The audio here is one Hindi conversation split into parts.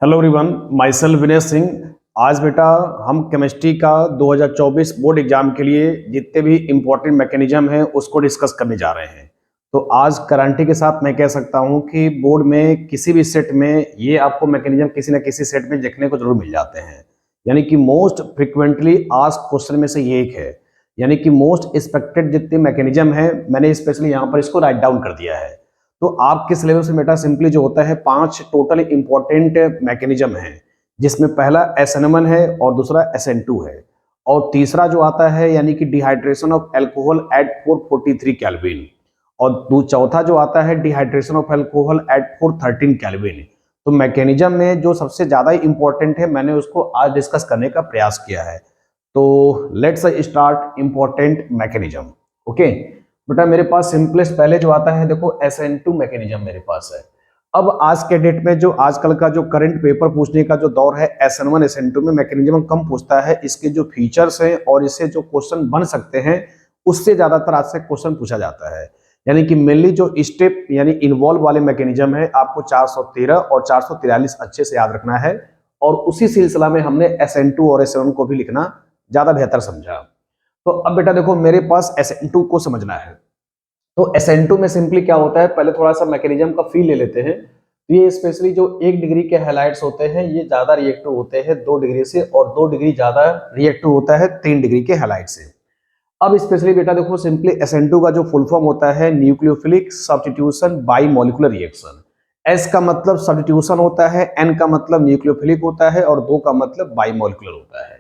Hello everyone, my self Vinay Singh. आज बेटा हम केमिस्ट्री का 2024 बोर्ड एग्जाम के लिए जितने भी इम्पोर्टेंट मैकेनिज्म हैं उसको डिस्कस करने जा रहे हैं। तो आज गारंटी के साथ मैं कह सकता हूं कि बोर्ड में किसी भी सेट में ये आपको मैकेनिज्म किसी न किसी सेट में देखने को जरूर मिल जाते हैं। यानी कि मोस्ट फ्रिक्वेंटली आस्क्ड क्वेश्चन में से ये एक है। यानी कि मोस्ट एक्सपेक्टेड जितने मैकेनिज्म है मैंने स्पेशली यहाँ पर इसको राइट डाउन कर दिया है। तो आपके सिलेबस में बेटा सिंपली जो होता है 5 टोटल इंपॉर्टेंट मैकेनिज्म है, जिसमें पहला SN1 है और दूसरा SN2 है और तीसरा जो आता है यानी कि dehydration of alcohol at 443 kelvin और चौथा जो आता है dehydration of alcohol at 413 kelvin. तो मैकेनिज्म में जो सबसे ज्यादा इंपॉर्टेंट है मैंने उसको आज डिस्कस करने का प्रयास किया है। तो let's start important mechanism. Okay बेटा, मेरे पास सिंपलेस्ट पहले जो आता है देखो SN2 मैकेनिज्म मेरे पास है। अब आज के डेट में जो आजकल का जो करंट पेपर पूछने का जो दौर है SN1 SN2 में मैकेनिज्म कम पूछता है। इसके जो फीचर्स हैं और इससे जो क्वेश्चन बन सकते हैं उससे ज्यादातर आज से क्वेश्चन पूछा जाता है। यानी कि मेनली जो स्टेप यानी इन्वॉल्व वाले मैकेनिज्म है आपको 413 और 443 अच्छे से याद रखना है और उसी सिलसिला में हमने SN2 और SN1 को भी लिखना ज्यादा बेहतर समझा। तो अब बेटा देखो मेरे पास SN2 को समझना है। तो SN2 में सिंपली क्या होता है, पहले थोड़ा सा मैकेनिज्म का फील ले लेते हैं। तो ये स्पेशली जो 1 डिग्री के हैलाइड्स होते हैं ये ज्यादा रिएक्टिव होते हैं 2 डिग्री से और 2 डिग्री ज्यादा रिएक्टिव होता है 3 डिग्री के हैलाइड से। अब स्पेशली बेटा देखो सिंपली SN2 का जो फुल फॉर्म होता है nucleophilic substitution by molecular reaction. S का मतलब सब्स्टिट्यूशन होता है, N का मतलब न्यूक्लियोफिलिक होता है और 2 का मतलब बाई मॉलिक्यूलर होता है।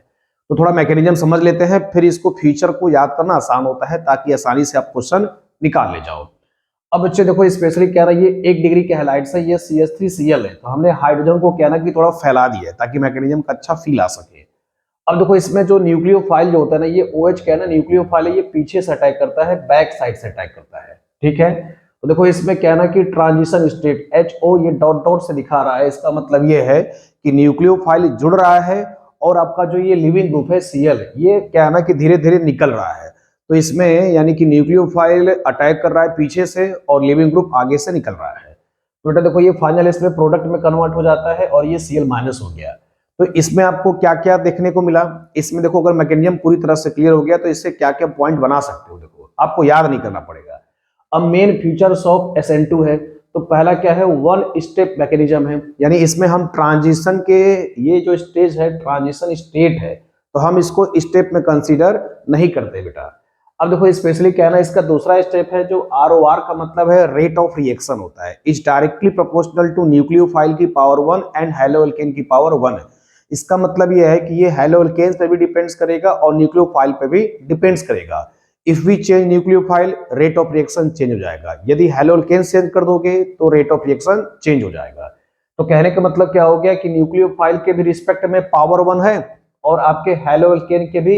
तो थोड़ा मैकेनिज्म समझ लेते हैं, फिर इसको फीचर को याद करना आसान होता है ताकि आसानी से आप क्वेश्चन निकाल ले जाओ। अब बच्चे देखो स्पेशली क्या रहा है, ये 1 डिग्री के हैलाइड से ये CH3Cl है, तो हमने हाइड्रोजन को क्या ना कि थोड़ा फैला दिया है ताकि मैकेनिज्म का अच्छा फील आ सके। अब देखो इसमें जो न्यूक्लियोफाइल जो होता है ना, ये OH क्या है ना न्यूक्लियोफाइल है, ये पीछे से अटैक करता है, बैक साइड से अटैक करता है। ठीक है, तो देखो इसमें क्या है ना कि ट्रांजिशन स्टेट HO ये डॉट डॉट से दिखा रहा है, इसका मतलब ये है कि न्यूक्लियोफाइल जुड़ रहा है और आपका जो ये लिविंग ग्रुप है Cl ये क्या है ना कि धीरे धीरे निकल रहा है। तो इसमें यानी कि न्यूक्लियोफाइल अटैक कर रहा है पीछे से और लिविंग ग्रुप आगे से निकल रहा है। तो बेटा देखो ये फाइनल इसमें प्रोडक्ट में कन्वर्ट हो जाता है और ये Cl माइनस हो गया। तो इसमें आपको क्या क्या देखने को मिला, इसमें देखो अगर मैकेनिज्म पूरी तरह से क्लियर हो गया तो इससे क्या क्या पॉइंट बना सकते हो, देखो आपको याद नहीं करना पड़ेगा। अब मेन फीचर्स ऑफ SN2 है, तो पहला क्या है, 1 स्टेप मैकेनिज्म है। यानी इसमें हम ट्रांजिशन के ये जो स्टेज है ट्रांजिशन स्टेट है, तो हम इसको स्टेप में कंसीडर नहीं करते बेटा। अब देखो स्पेशली क्या है ना, इसका दूसरा स्टेप है जो ROR का मतलब है रेट ऑफ रिएक्शन होता है, is directly proportional to nucleophile की पावर 1 एंड हैलोअल्केन की पावर 1। इसका मतलब यह है कि ये हैलोअल्केन्स पे भी डिपेंड्स करेगा और न्यूक्लियोफाइल पे भी डिपेंड्स करेगा। If we change nucleophile rate of reaction change हो जाएगा, यदि हैलोअल्केन्स चेंज कर दोगे तो रेट ऑफ रिएक्शन चेंज हो जाएगा। तो कहने का मतलब क्या हो गया कि न्यूक्लियोफाइल के भी रिस्पेक्ट में पावर 1 है और आपके हैलोअल्केन के भी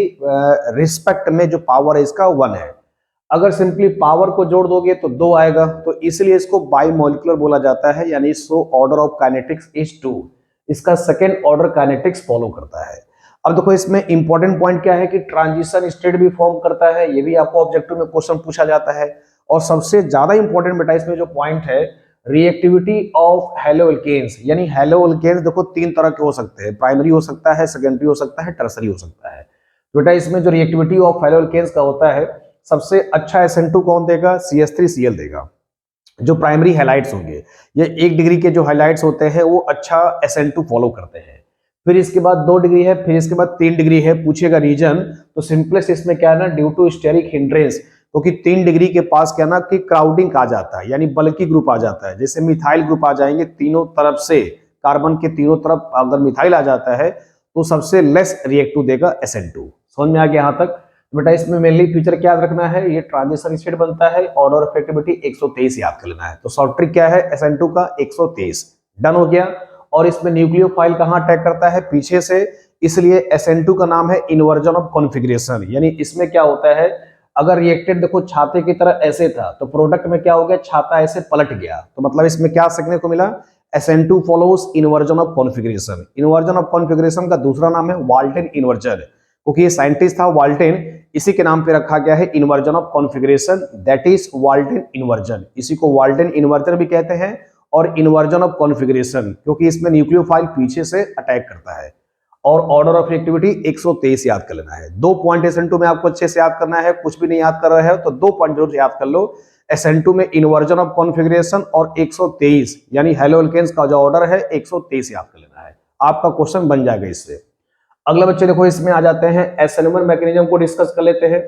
रिस्पेक्ट में जो पावर है इसका 1 है। अगर सिंपली पावर को जोड़ दोगे तो 2 आएगा, तो इसलिए इसको बाई मॉलिक्यूलर बोला जाता है। यानी so order of kinetics is 2, इसका सेकेंड ऑर्डर काइनेटिक्स फॉलो करता है। अब देखो इसमें इंपॉर्टेंट पॉइंट क्या है कि ट्रांजिशन स्टेट भी फॉर्म करता है, ये भी आपको ऑब्जेक्टिव में क्वेश्चन पूछा जाता है। और सबसे ज्यादा इंपॉर्टेंट बेटा इसमें जो पॉइंट है रिएक्टिविटी ऑफ हैलोअल्केन्स। यानी हैलोअल्केन्स देखो 3 तरह के हो सकते हैं, प्राइमरी हो सकता है, सेकेंडरी हो सकता है, टर्सरी हो सकता है। बेटा इसमें जो रिएक्टिविटी ऑफ हैलोअल्केन्स का होता है सबसे अच्छा SN2 कौन देगा, CH3Cl देगा। जो प्राइमरी हैलाइड्स होंगे, ये 1 डिग्री के जो हैलाइड्स होते हैं वो अच्छा SN2 फॉलो करते हैं। फिर इसके बाद 2 डिग्री है, फिर इसके बाद 3 डिग्री है। पूछेगा रीजन, तो सिंपलेस्ट इसमें क्या है ना ड्यू टू स्टेरिक हिंड्रेंस, क्योंकि 3 डिग्री के पास क्या ना कि क्राउडिंग आ जाता है, यानी बल्कि ग्रुप आ जाता है। जैसे मिथाइल ग्रुप आ जाएंगे तीनों तरफ से, कार्बन के तीनों तरफ अगर मिथाइल आ जाता है तो सबसे लेस रिएक्टिव देगा SN2। समझ में आ गया यहाँ तक। बेटा इसमें मेनली फीचर क्या याद रखना है, ये ट्रांजिशन स्टेट बनता है, ऑर्डर ऑफ एक्टिविटी 123 याद कर लेना है। तो शॉर्ट ट्रिक क्या है, SN2 का 123 डन हो गया। और इसमें न्यूक्लियोफाइल कहां अटैक करता है, पीछे से, इसलिए SN2 का नाम है इन्वर्जन ऑफ कॉन्फिगरेशन। यानी इसमें क्या होता है, अगर रिएक्टेड देखो छाते की तरह ऐसे था तो प्रोडक्ट में क्या हो गया, छाता ऐसे पलट गया। तो मतलब इसमें क्या सीखने को मिला, SN2 follows inversion of configuration. Inversion of configuration का दूसरा नाम है वाल्टन इन्वर्जन, क्योंकि ये साइंटिस्ट था वाल्टन, इसी के नाम पे रखा गया है inversion of configuration, that is Walton inversion. इसी को वाल्टन इन्वर्जन भी कहते हैं और इन्वर्जन ऑफ कॉन्फ़िगरेशन, क्योंकि इसमें न्यूक्लियोफाइल पीछे से अटैक करता है, और ऑर्डर ऑफ रिएक्टिविटी 123 याद कर लेना है। 2 पॉइंट SN2 में आपको अच्छे से याद करना है, कुछ भी नहीं याद कर रहे हो तो 2 पॉइंट जरूर याद कर लो। SN2 में इन्वर्जन ऑफ कॉन्फ़िगरेशन और 123 यानी हेलो एल्केन्स का जो ऑर्डर है 123 याद कर लेना है, आपका क्वेश्चन बन जाएगा इससे। अगला बच्चे देखो इसमें आ जाते हैं SN1 मैकेनिज्म को डिस्कस कर लेते हैं।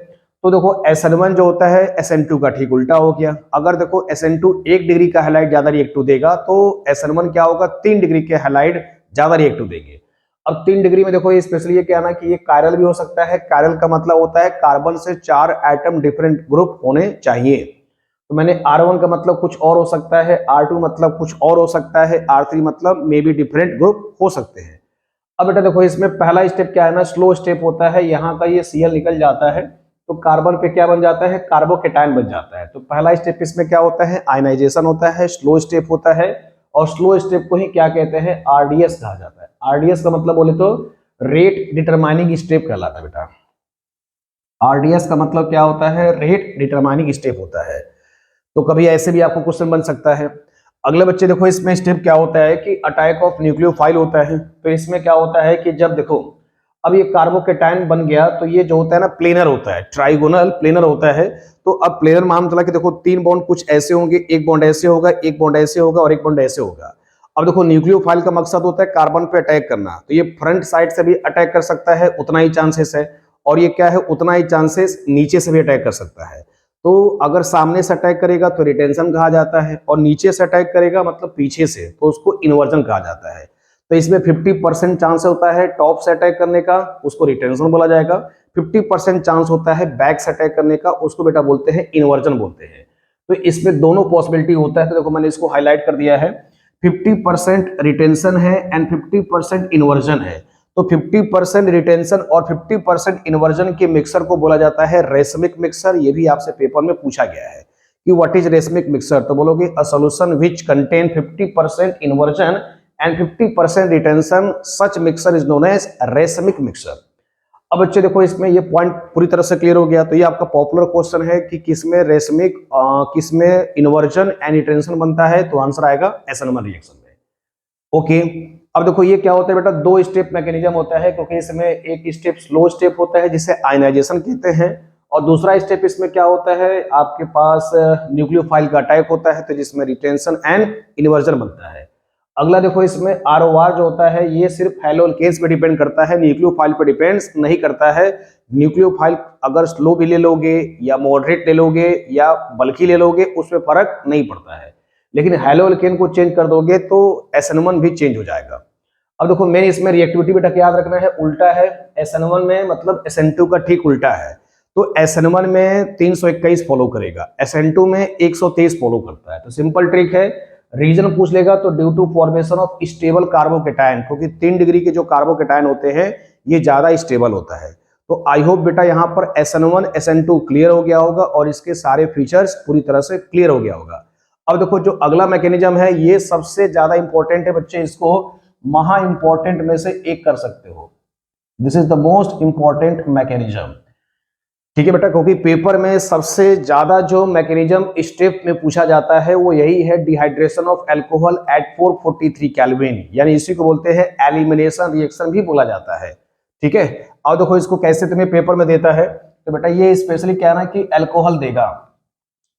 तो देखो SN1 जो होता है SN2 का ठीक उल्टा हो गया। अगर देखो SN2 1 डिग्री का हैलाइड ज्यादा रिएक्टिव देगा तो SN1 क्या होगा, 3 डिग्री के हैलाइड ज्यादा रिएक्टिव देंगे। अब 3 डिग्री में देखो ये स्पेशली ये क्या ना कि ये कायरल भी हो सकता है। कायरल का मतलब होता है कार्बन से 4 एटम डिफरेंट ग्रुप होने चाहिए। तो मैंने R1 का मतलब कुछ और हो सकता है, R2 मतलब कुछ और हो सकता है, R3 मतलब मे बी डिफरेंट ग्रुप हो सकते हैं। अब बेटा देखो इसमें पहला स्टेप क्या है ना, स्लो स्टेप होता है। यहाँ का ये Cl निकल जाता है तो कार्बन पे क्या बन जाता है, कार्बोकेटायन बन जाता है। तो पहला स्टेप इसमें क्या होता है, आयनाइजेशन होता है, स्लो स्टेप होता है। और स्लो स्टेप को ही क्या कहते हैं, RDS कहा जाता है। RDS का मतलब बोले तो रेट डिटरमाइनिंग स्टेप कहलाता है बेटा। RDS का मतलब क्या होता है, रेट डिटरमाइनिंग स्टेप होता है। तो कभी ऐसे भी आपको क्वेश्चन बन सकता है। अगले बच्चे देखो इसमें स्टेप क्या होता है कि अटैक ऑफ न्यूक्लियोफाइल होता है। तो इसमें क्या होता है कि जब देखो अब ये कार्बोकेटायन बन गया तो ये जो होता है ना प्लेनर होता है, ट्राइगोनल प्लेनर होता है। तो अब प्लेनर मान चला कि देखो 3 बॉन्ड कुछ ऐसे होंगे, एक बॉन्ड ऐसे होगा, एक बॉन्ड ऐसे होगा और एक बॉन्ड ऐसे होगा। अब देखो न्यूक्लियोफाइल का मकसद होता है कार्बन पे अटैक करना, तो ये फ्रंट साइड से भी अटैक कर सकता है, उतना ही चांसेस है। और ये क्या है, उतना ही चांसेस नीचे से भी अटैक कर सकता है। तो अगर सामने से अटैक करेगा तो रिटेंशन कहा जाता है, और नीचे से अटैक करेगा मतलब पीछे से तो उसको इन्वर्जन कहा जाता है। तो इसमें 50% चांस होता है टॉप से अटैक करने का, उसको रिटेंशन बोला जाएगा। 50% चांस होता है बैक से अटैक करने का, उसको बेटा बोलते हैं इन्वर्जन बोलते हैं। तो इसमें दोनों पॉसिबिलिटी होता है। तो देखो मैंने इसको हाईलाइट कर दिया है, 50% रिटेंशन है एंड 50% इन्वर्जन है। तो 50% रिटेंशन और 50% इन्वर्जन के मिक्सर को बोला जाता है रेसमिक मिक्सर। ये भी आपसे पेपर में पूछा गया है कि व्हाट इज रेसमिक मिक्सर, तो बोलोगे a solution which contain 50% inversion and 50% retention, such mixture is known as racemic mixture. अब बच्चे देखो इसमें ये पॉइंट पूरी तरह से क्लियर हो गया। तो ये आपका पॉपुलर क्वेश्चन है कि किसमें रेसमिक किसमें इन्वर्जन एंड रिटेंशन बनता है, तो आंसर आएगा SN1 रिएक्शन में। ओके, अब देखो ये क्या होता है बेटा, 2 स्टेप मैकेनिज्म होता है, क्योंकि इसमें एक स्टेप स्लो स्टेप होता है जिसे आयनाइजेशन कहते हैं, और दूसरा स्टेप इसमें क्या होता है, आपके पास न्यूक्लियोफाइल का अटैक होता है, तो जिसमें रिटेंशन एंड इन्वर्जन बनता है। अगला देखो इसमें ROR जो होता है ये सिर्फ हैलोकेन्स पे डिपेंड करता है, न्यूक्लियोफाइल पे डिपेंड्स नहीं करता है। न्यूक्लियोफाइल अगर स्लो भी ले लोगे या मॉडरेट ले लोगे या बल्कि ले लोगे उसमें फर्क नहीं पड़ता है, लेकिन हैलोकेन को चेंज कर दोगे तो SN1 भी चेंज हो जाएगा। अब देखो मेन इसमें रिएक्टिविटी बेटा याद रखना है, उल्टा है। SN1 में मतलब SN2 का ठीक उल्टा है। तो SN1 में 321 फॉलो करेगा, SN2 में 123 फॉलो करता है। तो सिंपल ट्रिक है, रीजन पूछ लेगा तो due to formation of stable carbocation, क्योंकि 3 डिग्री के जो कार्बोकेटायन होते हैं ये ज्यादा स्टेबल होता है। तो आई होप बेटा यहाँ पर SN1 SN2 क्लियर हो गया होगा और इसके सारे फीचर्स पूरी तरह से क्लियर हो गया होगा। अब देखो जो अगला मैकेनिज्म है ये सबसे ज्यादा इंपॉर्टेंट है बच्चे, इसको महा इंपॉर्टेंट में से एक कर सकते हो। This is the most important mechanism, ठीक है बेटा, क्योंकि पेपर में सबसे ज्यादा जो मैकेनिज्म स्टेप में पूछा जाता है वो यही है, dehydration of alcohol at 443 kelvin, यानी इसी को बोलते हैं एलिमिनेशन रिएक्शन भी बोला जाता है। ठीक है, और देखो इसको कैसे तुम्हें पेपर में देता है, तो बेटा ये स्पेशली क्या है ना कि अल्कोहल देगा,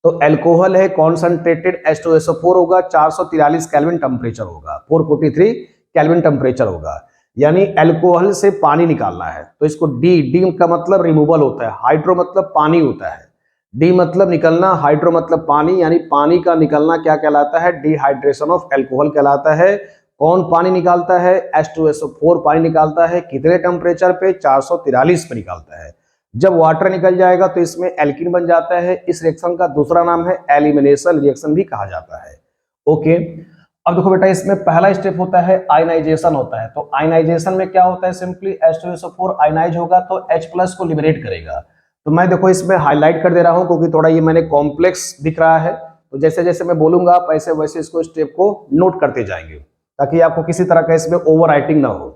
तो अल्कोहल है कॉन्सेंट्रेटेड H2SO4 होगा, 443 केल्विन टेम्परेचर होगा, 443 केल्विन टेम्परेचर होगा, यानी अल्कोहल से पानी निकालना है। तो इसको डी का मतलब रिमूवल होता है, हाइड्रो मतलब पानी होता है, डी मतलब निकलना, हाइड्रो मतलब पानी, यानी पानी का निकलना क्या कहलाता है, डिहाइड्रेशन ऑफ अल्कोहल कहलाता है। कौन पानी निकालता है, H2SO4 पानी निकालता है, कितने टेम्परेचर पे, 443 पे निकालता है। जब वाटर निकल जाएगा तो इसमें एल्कीन बन जाता है। इस रिएक्शन का दूसरा नाम है एलिमिनेशन रिएक्शन भी कहा जाता है। ओके, अब देखो बेटा इसमें पहला स्टेप होता है आयनाइजेशन होता है। तो आयनाइजेशन में क्या होता है, सिंपली H2SO4 आयनाइज होगा तो H+ को लिबरेट करेगा। तो मैं देखो इसमें हाईलाइट कर दे रहा हूं क्योंकि थोड़ा ये मैंने कॉम्प्लेक्स दिख रहा है, तो जैसे जैसे मैं बोलूंगा आप ऐसे वैसे इसको स्टेप को नोट करते जाएंगे ताकि आपको किसी तरह का इसमें ओवर राइटिंग ना हो।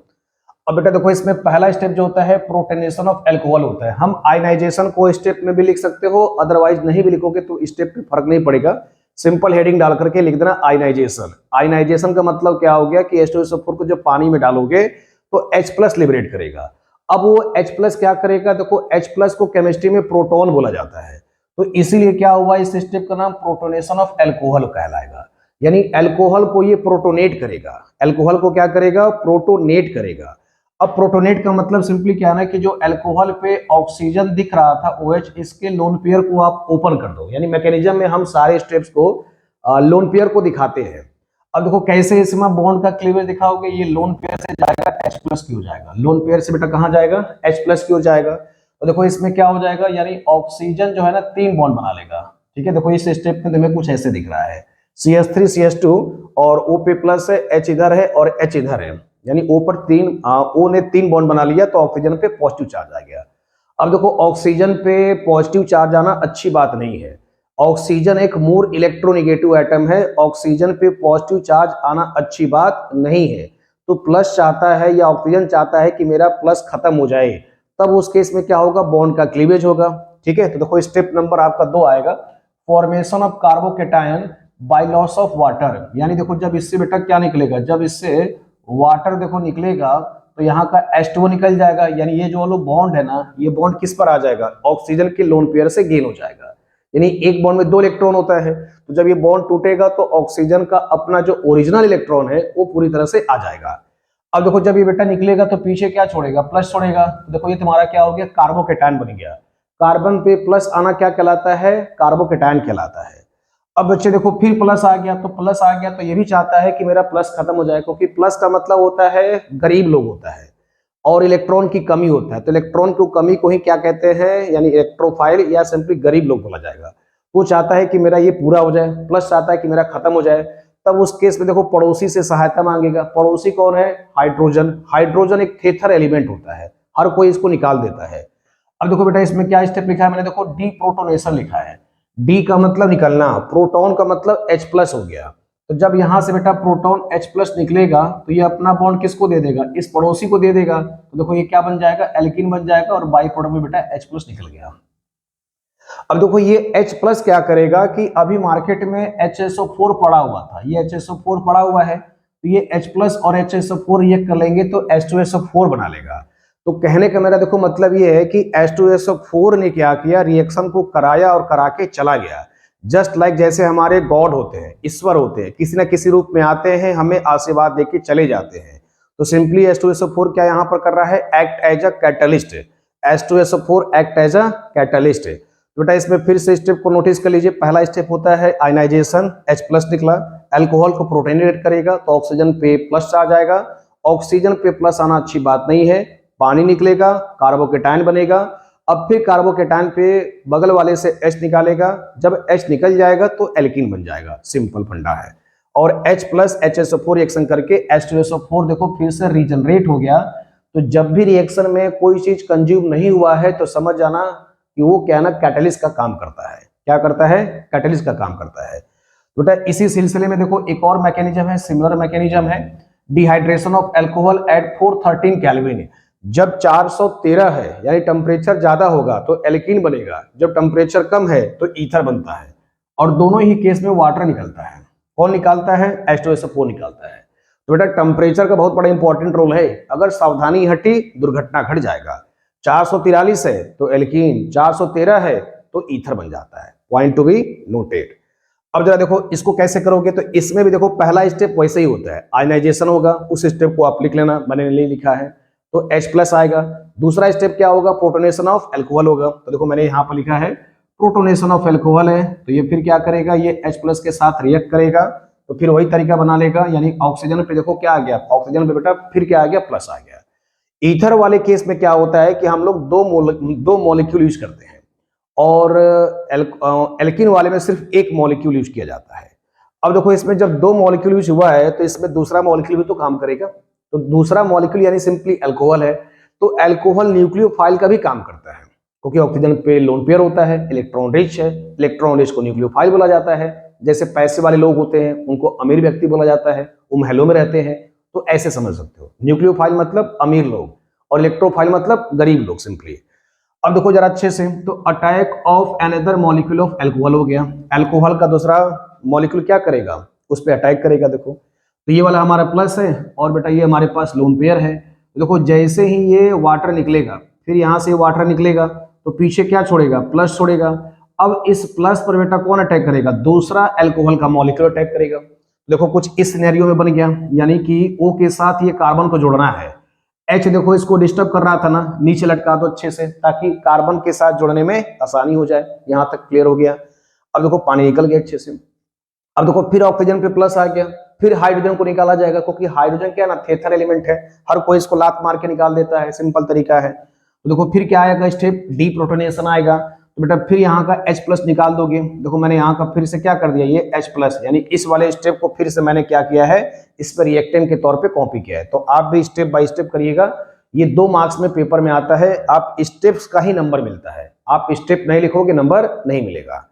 अब बेटा देखो इसमें पहला स्टेप जो होता है प्रोटोनेशन ऑफ अल्कोहल होता है। हम आयनाइजेशन को स्टेप में भी लिख सकते हो, अदरवाइज नहीं भी लिखोगे तो स्टेप पे फर्क नहीं पड़ेगा, सिंपल हेडिंग डाल करके लिख देना आयनाइजेशन। आयनाइजेशन का मतलब क्या हो गया कि H2SO4 को जब पानी में डालोगे तो H+ लिबरेट करेगा। अब वो H+ क्या करेगा, देखो H+ को केमिस्ट्री में प्रोटॉन बोला जाता है, तो इसीलिए क्या हुआ, इस स्टेप का नाम प्रोटोनेशन ऑफ एल्कोहल कहलाएगा। यानी एल्कोहल को ये प्रोटोनेट करेगा, एल्कोहल को क्या करेगा, प्रोटोनेट करेगा। अब प्रोटोनेट का मतलब सिंपली क्या है कि जो एल्कोहल पे ऑक्सीजन दिख रहा था OH, इसके लोन पेयर को आप ओपन कर दो। यानी मैकेनिज्म में हम सारे स्टेप्स को लोन पेयर को दिखाते हैं। अब देखो कैसे इसमें बॉन्ड का क्लीवेज दिखाओगे, ये लोन पेयर से जाएगा H+ की हो जाएगा, लोन पेयर से बेटा कहां जाएगा, H+ की हो जाएगा। तो देखो इसमें क्या हो जाएगा, यानी ऑक्सीजन जो है ना 3 बॉन्ड बना लेगा। ठीक है, देखो इस स्टेप में तुम्हें कुछ ऐसे दिख रहा है, CH3 CH2 और O+ है, H इधर है और H इधर है, यानी O पर 3 O ने 3 बॉन्ड बना लिया, तो ऑक्सीजन पे पॉजिटिव चार्ज आ गया। अब देखो ऑक्सीजन पे पॉजिटिव चार्ज आना अच्छी बात नहीं है, ऑक्सीजन एक मोर इलेक्ट्रोनेगेटिव एटम है, ऑक्सीजन पे पॉजिटिव चार्ज आना अच्छी बात नहीं है। तो प्लस चाहता है या ऑक्सीजन चाहता है कि मेरा प्लस खत्म हो जाए, तब उस केस में क्या होगा, बॉन्ड का क्लीवेज होगा। ठीक है, तो देखो स्टेप नंबर आपका 2 आएगा, formation of carbocation by loss of water. यानी देखो जब इससे बेटा क्या निकलेगा, जब इससे वाटर देखो निकलेगा तो यहाँ का H2O निकल जाएगा, यानी ये जो बॉन्ड है ना, ये बॉन्ड किस पर आ जाएगा, ऑक्सीजन के लोन पेयर से गेन हो जाएगा। यानी एक बॉन्ड में 2 इलेक्ट्रॉन होता है, तो जब ये बॉन्ड टूटेगा तो ऑक्सीजन का अपना जो ओरिजिनल इलेक्ट्रॉन है वो पूरी तरह से आ जाएगा। अब देखो जब ये बेटा निकलेगा तो पीछे क्या छोड़ेगा, प्लस छोड़ेगा। तो देखो ये तुम्हारा क्या हो गया, कार्बोकेटायन बन गया। कार्बन पे प्लस आना क्या कहलाता है, कार्बोकेटायन कहलाता है। अब बच्चे देखो फिर प्लस आ गया, तो प्लस आ गया तो ये भी चाहता है कि मेरा प्लस खत्म हो जाए, क्योंकि प्लस का मतलब होता है गरीब लोग होता है और इलेक्ट्रॉन की कमी होता है, तो इलेक्ट्रॉन की कमी को ही क्या कहते हैं, यानी इलेक्ट्रोफाइल या सिंपली गरीब लोग बोला जाएगा। वो चाहता है कि मेरा ये पूरा हो जाए, प्लस चाहता है कि मेरा खत्म हो जाए। तब उस केस में देखो पड़ोसी से सहायता मांगेगा। पड़ोसी कौन है, हाइड्रोजन। हाइड्रोजन एक थेथर एलिमेंट होता है, हर कोई इसको निकाल देता है। अब देखो बेटा इसमें क्या स्टेप लिखा है मैंने, देखो डीप्रोटोनेशन लिखा है। डी का मतलब निकलना, प्रोटॉन का मतलब H+ हो गया। तो जब यहां से बेटा प्रोटॉन H+ निकलेगा तो ये अपना बॉन्ड किसको दे देगा, इस पड़ोसी को दे देगा। तो देखो ये क्या बन जाएगा, एल्कीन बन जाएगा, और बाई प्रोडक्ट में बेटा H+ निकल गया। अब देखो ये H+ क्या करेगा कि अभी मार्केट में HSO4 पड़ा हुआ था, ये HSO4 पड़ा हुआ है, तो ये H+ और HSO4 रिएक्ट कर लेंगे तो H2SO4 बना लेगा। तो कहने का मेरा देखो मतलब ये है कि H2SO4 ने क्या किया, रिएक्शन को कराया और करा के चला गया। जस्ट लाइक जैसे हमारे गॉड होते हैं, ईश्वर होते हैं, किसी ना किसी रूप में आते हैं, हमें आशीर्वाद देके चले जाते हैं। तो सिंपली H2SO4 क्या यहाँ पर कर रहा है, act as a catalyst. H2SO4 act as a catalyst. बेटा इसमें फिर से स्टेप को नोटिस कर लीजिए। पहला स्टेप होता है आयनाइजेशन, H+ निकला, अल्कोहल को प्रोटोनेट करेगा तो ऑक्सीजन पे प्लस आ जाएगा। ऑक्सीजन पे प्लस आना अच्छी बात नहीं है, पानी निकलेगा, कार्बोकेटायन बनेगा। अब फिर कार्बोकेटायन पे बगल वाले से H निकालेगा, जब H निकल जाएगा तो एल्कीन बन जाएगा, सिंपल फंडा है। और H+ HSO4 रिएक्शन करके H2SO4 देखो फिर से रीजनरेट हो गया। तो जब भी रिएक्शन में कोई चीज कंज्यूम नहीं हुआ है तो समझ जाना कि वो क्या ना कैटलिस्ट का काम करता है। क्या करता है, कैटलिस्ट का काम करता है। बेटा इसी सिलसिले में देखो एक और मैकेनिज्म है, सिमिलर मैकेनिज्म है, dehydration of alcohol at 413 kelvin. जब 413 है यानी टेम्परेचर ज्यादा होगा तो एल्कीन बनेगा, जब टेम्परेचर कम है तो ईथर बनता है। और दोनों ही केस में वाटर निकलता है। कौन निकालता है, H2SO4 निकालता है। तो बेटा टेम्परेचर का बहुत बड़ा इंपॉर्टेंट रोल है, अगर सावधानी हटी दुर्घटना घट जाएगा। 443 है तो एल्कीन, 413 है तो ईथर बन जाता है। Point to be noted. अब जरा देखो इसको कैसे करोगे, तो इसमें भी देखो पहला स्टेप वैसे ही होता है, आयनाइजेशन होगा, उस स्टेप को आप लिख लेना, मैंने नहीं लिखा है, तो H+ आएगा। दूसरा स्टेप क्या होगा, प्रोटोनेशन ऑफ अल्कोहल होगा, तो देखो मैंने यहाँ पर लिखा है प्रोटोनेशन ऑफ अल्कोहल है, तो ये फिर क्या करेगा, ये H+ के साथ रिएक्ट करेगा, तो फिर वही तरीका बना लेगा, यानी ऑक्सीजन पे देखो क्या आ गया, ऑक्सीजन पे बेटा फिर क्या आ गया, प्लस आ गया। ईथर वाले केस में क्या होता है कि हम लोग दो मॉलिक्यूल यूज करते हैं, और एल्कीन वाले में सिर्फ एक मॉलिक्यूल यूज किया जाता है। अब देखो इसमें जब 2 मॉलिक्यूल यूज हुआ है तो इसमें दूसरा मॉलिक्यूल भी तो काम करेगा, तो दूसरा मॉलिक्यूल यानी सिंपली अल्कोहल है, तो अल्कोहल न्यूक्लियोफाइल का भी काम करता है, क्योंकि ऑक्सीजन पे लोन पेयर होता है, इलेक्ट्रॉन रिच है, इलेक्ट्रॉन रिच को न्यूक्लियोफाइल बोला जाता है। जैसे पैसे वाले लोग होते हैं उनको अमीर व्यक्ति बोला जाता है, वो महलों में रहते हैं, तो ऐसे समझ सकते हो, न्यूक्लियोफाइल मतलब अमीर लोग और इलेक्ट्रोफाइल मतलब गरीब लोग सिंपली। अब देखो जरा अच्छे से, तो attack of another molecule of alcohol हो गया, अल्कोहल का दूसरा मॉलिक्यूल क्या करेगा, उस पर अटैक करेगा। देखो तो ये वाला हमारा प्लस है और बेटा ये हमारे पास लोन पेयर है। देखो जैसे ही ये वाटर निकलेगा, फिर यहाँ से वाटर निकलेगा तो पीछे क्या छोड़ेगा, प्लस छोड़ेगा। अब इस प्लस पर बेटा कौन अटैक करेगा, दूसरा अल्कोहल का मॉलिक्यूल अटैक करेगा। देखो कुछ इस सिनेरियो में बन गया, यानी कि O के साथ ये कार्बन को जोड़ना है। H देखो इसको डिस्टर्ब कर रहा था ना, नीचे लटका दो अच्छे से ताकि कार्बन के साथ जोड़ने में आसानी हो जाए। यहां तक क्लियर हो गया। अब देखो पानी निकल गया अच्छे से। अब देखो फिर ऑक्सीजन पे प्लस आ गया, फिर हाइड्रोजन को निकाला जाएगा, क्योंकि हाइड्रोजन क्या है ना, थेथर एलिमेंट है, हर कोई इसको लात मार के निकाल देता है, सिंपल तरीका है। तो देखो फिर क्या आएगा, स्टेप डी प्रोटोनेशन आएगा। तो बेटा फिर यहाँ का H प्लस निकाल दोगे। देखो मैंने यहाँ का फिर से क्या कर दिया, ये H प्लस, यानी इस वाले स्टेप को फिर से मैंने क्या किया है, इस पर रिएक्टेंट के तौर पे कॉपी किया है। तो आप भी स्टेप बाय स्टेप करिएगा। ये 2 मार्क्स में पेपर में आता है, आप स्टेप्स का ही नंबर मिलता है, आप स्टेप नहीं लिखोगे नंबर नहीं मिलेगा।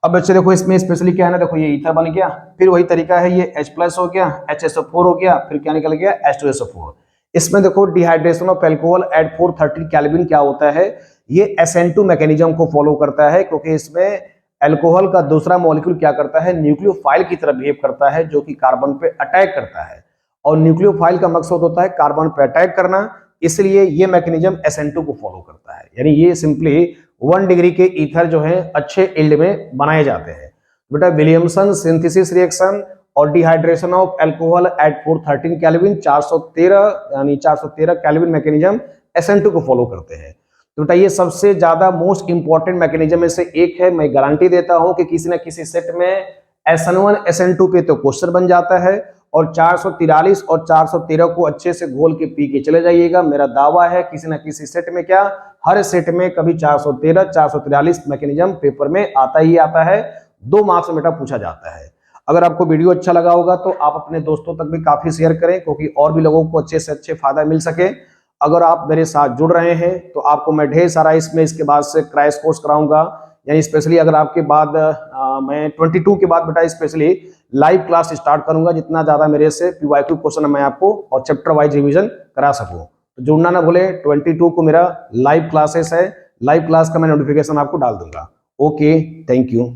अब बच्चे देखो इसमें स्पेशली क्या है ना, देखो ये ईथर बन गया, फिर वही तरीका है, ये H प्लस हो गया, HSO4 हो गया, फिर क्या निकल गया, H2SO4। इसमें देखो dehydration of alcohol at 430 kelvin क्या होता है, ये SN2 मैकेनिज्म को फॉलो करता है, क्योंकि इसमें अल्कोहल का दूसरा मॉलिक्यूल क्या करता है, न्यूक्लियोफाइल की तरह बिहेव करता है, जो कि कार्बन पे अटैक करता है। और न्यूक्लियोफाइल का मकसद होता है कार्बन पे अटैक करना, इसलिए ये मैकेनिज्म SN2 को फॉलो करता है। यानी ये सिंपली 1 डिग्री के ईथर जो है अच्छे इल्ड में बनाए जाते हैं। बेटा विलियमसन सिंथेसिस रिएक्शन और dehydration of alcohol at 413 kelvin 413 यानी 413 केल्विन मैकेनिज्म SN2 को फॉलो करते हैं। तो बेटा ये सबसे ज्यादा मोस्ट इंपॉर्टेंट मैकेनिज्म में से एक है। मैं गारंटी देता हूं कि किसी न किसी सेट में SN1 SN2 पे तो क्वेश्चन बन जाता है, और 443 और 413 को अच्छे से घोल के पी के चले जाइएगा। मेरा दावा है किसी न किसी सेट में, क्या हर सेट में कभी 413 443 मैकेनिज्म पेपर में आता ही आता है। 2 मार्क्स में बेटा पूछा जाता है। अगर आपको वीडियो अच्छा लगा होगा तो आप अपने दोस्तों तक भी काफी शेयर करें, क्योंकि और भी लोगों को अच्छे से अच्छे फायदा मिल सके। अगर आप मेरे साथ जुड़ रहे हैं तो आपको मैं ढेर सारा इसमें इसके बाद से क्रैश कोर्स कराऊंगा, यानी स्पेशली अगर आपके बाद मैं 22 के बाद बेटा स्पेशली लाइव क्लास स्टार्ट करूंगा, जितना ज्यादा मेरे से PYQ क्वेश्चन मैं आपको और चैप्टर वाइज रिवीजन करा सकूं। तो जुड़ना ना भूले, 22 को मेरा लाइव क्लासेस है, लाइव क्लास का मैं नोटिफिकेशन आपको डाल दूंगा। Okay, thank you.